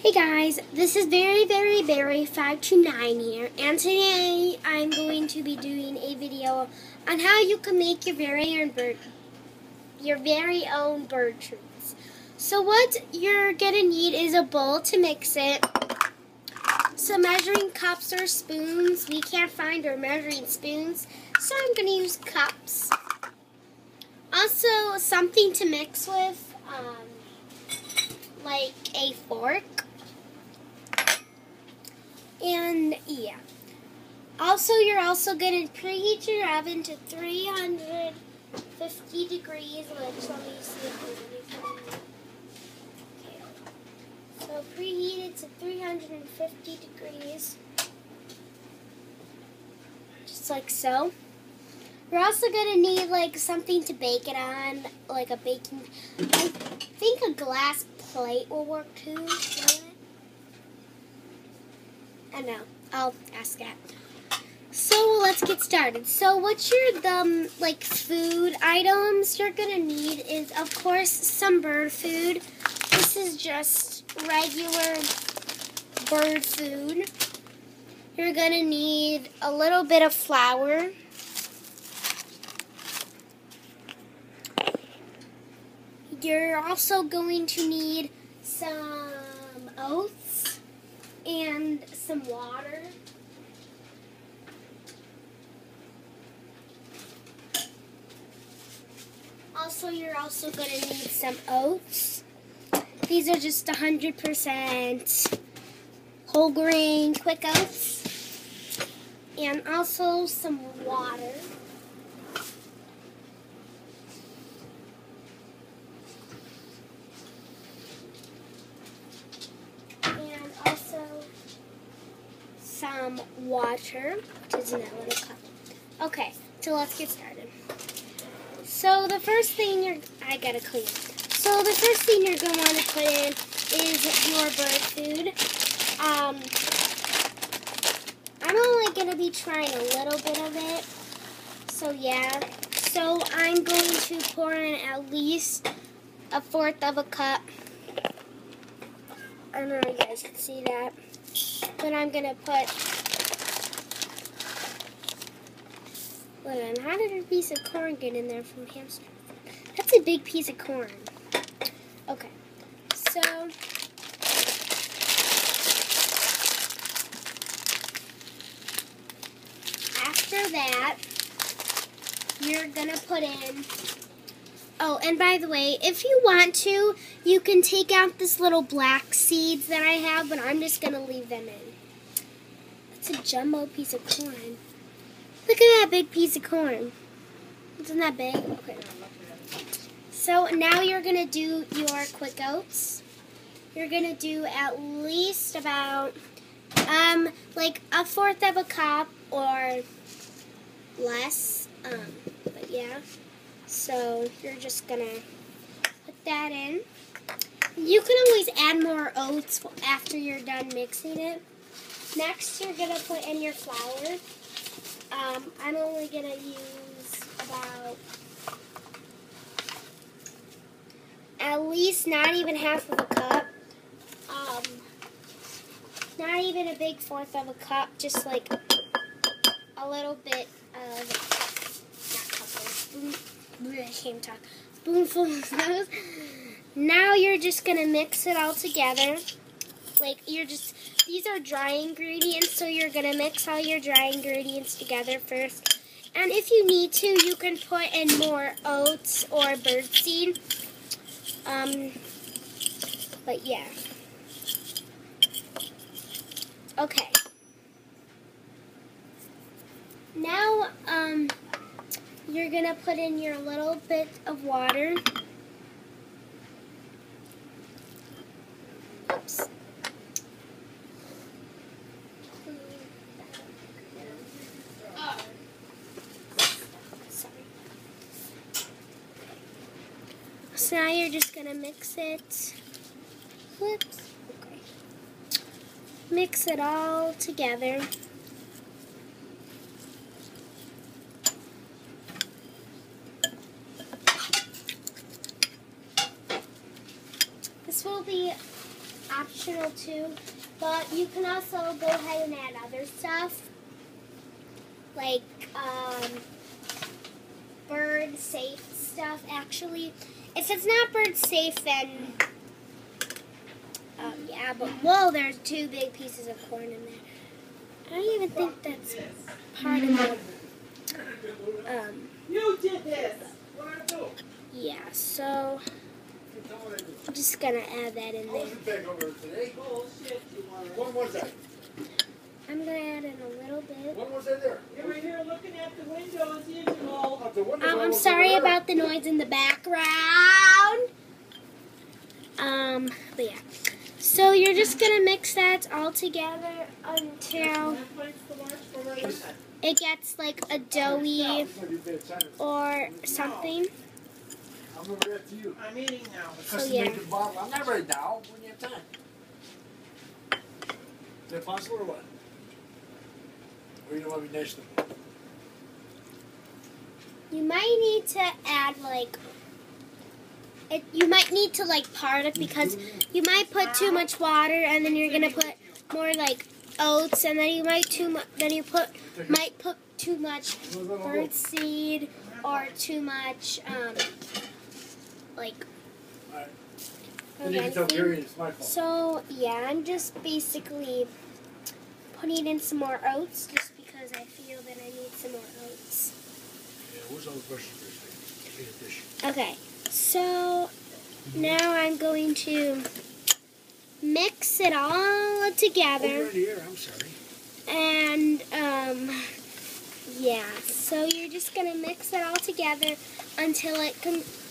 Hey guys, this is Berry529 here, and today I'm going to be doing a video on how you can make your very own bird treats. So what you're gonna need is a bowl to mix it, some measuring cups or spoons. We can't find our measuring spoons, so I'm gonna use cups. Also something to mix with, like a fork. And yeah. Also, you're also going to preheat your oven to 350 degrees, which let me see if there's anything. Okay. So preheat it to 350 degrees. Just like so. You're also going to need like something to bake it on, like a baking, I think a glass plate will work too. I know. I'll ask that. So let's get started. So what your food items you're gonna need is, of course, some bird food. This is just regular bird food. You're gonna need a little bit of flour. You're also going to need some oats and some water. Also, you're also going to need some oats. These are just 100% whole grain quick oats. And also some water. Some water, which is in that little cup. Okay, so let's get started. So the first thing I gotta clean. So the first thing you're gonna want to put in is your bird food. I'm only gonna be trying a little bit of it. So yeah. So I'm going to pour in at least 1/4 of a cup. I don't know if you guys can see that. But I'm going to put, how did a piece of corn get in there from hamster? That's a big piece of corn. Okay, so after that, you're going to put in, oh, and by the way, if you want to, you can take out this little black seeds that I have, but I'm just going to leave them in. It's a jumbo piece of corn. Look at that big piece of corn. Isn't that big? Okay. So now you're going to do your quick oats. You're going to do at least about, like 1/4 of a cup or less. But yeah. So you're just going to put that in. You can always add more oats after you're done mixing it. Next, you're going to put in your flour. I'm only going to use about, at least not even 1/2 of a cup. Not even a big 1/4 of a cup, just like a little bit of, I can't talk, spoonful of those. Now you're just going to mix it all together. These are dry ingredients, so you're going to mix all your dry ingredients together first. And if you need to, you can put in more oats or birdseed. But yeah. Okay. Now, you're going to put in your little bit of water. Oops. So now you're just going to mix it. Whoops. Okay. Mix it all together. This will be optional too. But you can also go ahead and add other stuff. Like bird safe stuff, actually. If it's not bird safe, then yeah, but whoa, there's 2 big pieces of corn in there. I don't even think that's part of the You did this. yeah, so I'm just gonna add that in there. When was that? I'm gonna add in a little bit. When was I there? You were here looking at the window as usual. I'm sorry about the noise in the background. But yeah. So you're just gonna mix that all together until it gets like a doughy or something. I'm over there to you. I'm eating now. So yeah. I'm not ready now. When you have time. Is that possible or what? Or you don't want to be nice to me? You might need to add like you might need to like part it because you might put too much water and then you're gonna put more like oats and then you might might put too much bird seed or too much like so yeah, I'm just basically putting in some more oats just because I feel that I need some more oats. Yeah, where's all the brushes? Okay, so now I'm going to mix it all together. Over here, I'm sorry. And yeah, so you're just gonna mix it all together until it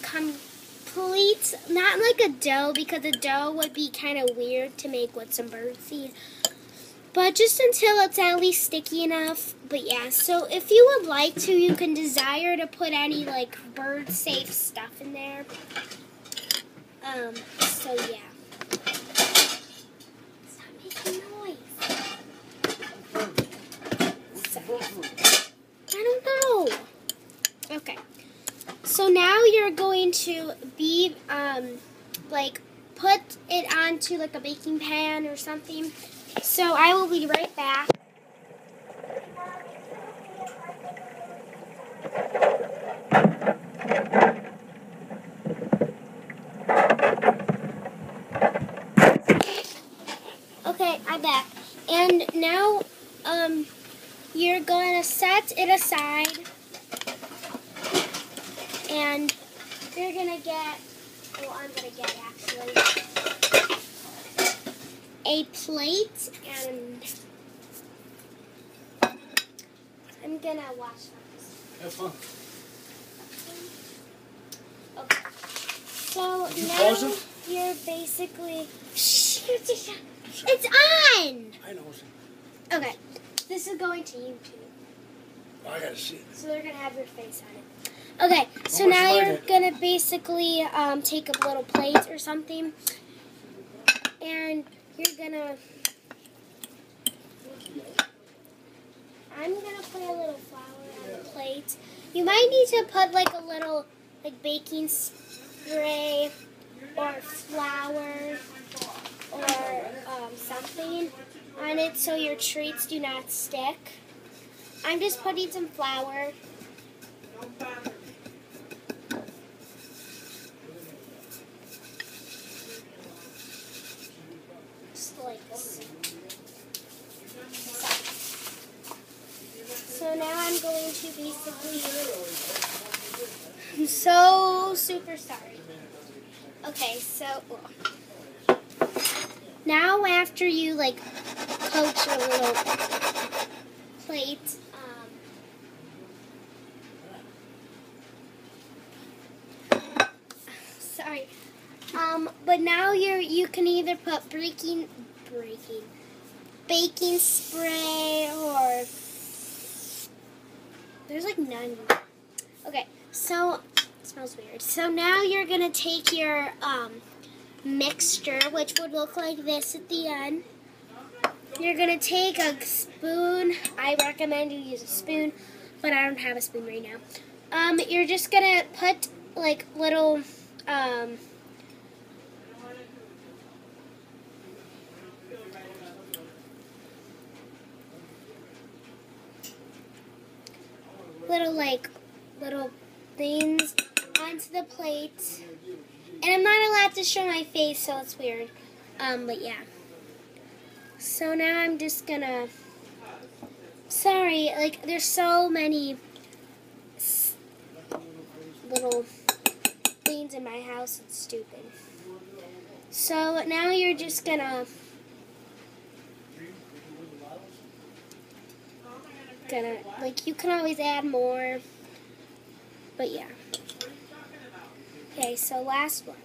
completes, not like a dough because a dough would be kind of weird to make with some birdseed, but just until it's at least sticky enough. But yeah, so if you would like to, you can desire to put any like bird safe stuff in there. So yeah. Stop making noise. I don't know. Okay. So now you're going to be, like, put it onto, like, a baking pan or something. So I will be right back. Okay, I'm back. And now, you're going to set it aside. And you're going to get, well, I'm going to get actually a plate, and I'm going to wash this. Have fun. Okay. So now you're basically, it's on! I know. Okay, this is going to YouTube. I gotta see it. So they're going to have your face on it. Okay, so now you're going to basically take a little plate or something, and you're going to, I'm going to put a little flour on the plate. You might need to put like a little like baking spray or flour or something on it so your treats do not stick. I'm just putting some flour. So now I'm going to basically, I'm so super sorry. Okay, so now after you like coat your little plate, sorry, but now you can either put baking spray or there's like none. Okay, so it smells weird. So now you're gonna take your mixture, which would look like this at the end. You're gonna take a spoon. I recommend you use a spoon, but I don't have a spoon right now. You're just gonna put like little little things onto the plate. And I'm not allowed to show my face, so it's weird. But yeah. So now I'm just gonna, sorry, like there's so many little things in my house, it's stupid. So now you're just gonna like, you can always add more, but yeah. Okay, so last one.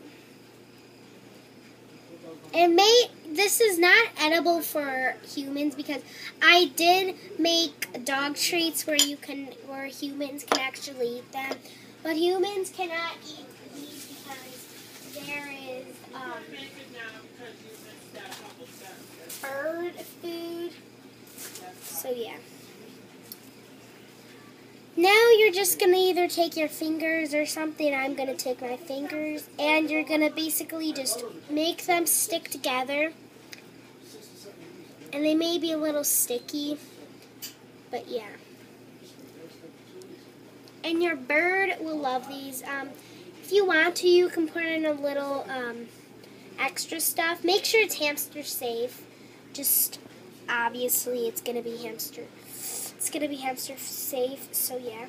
This is not edible for humans because I did make dog treats where humans can actually eat them, but humans cannot eat these because there is bird food. So yeah. Now you're just going to either take your fingers or something. I'm going to take my fingers, and you're going to basically just make them stick together. And they may be a little sticky, but yeah. And your bird will love these. If you want to, you can put in a little extra stuff. Make sure it's hamster safe. Just obviously it's going to be hamster. It's going to be hamster safe, so yeah.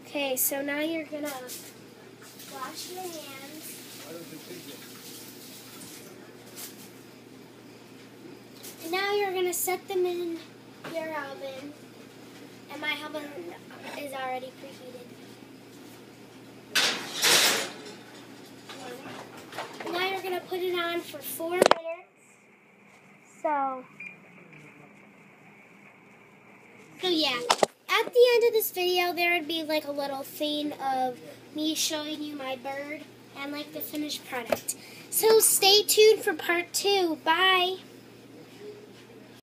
Okay, so now you're going to wash your hands. And now you're going to set them in your oven. And my oven is already preheated. Now you're going to put it on for 4 minutes. So yeah, at the end of this video, there would be like a little thing of me showing you my bird and like the finished product. So stay tuned for part 2. Bye.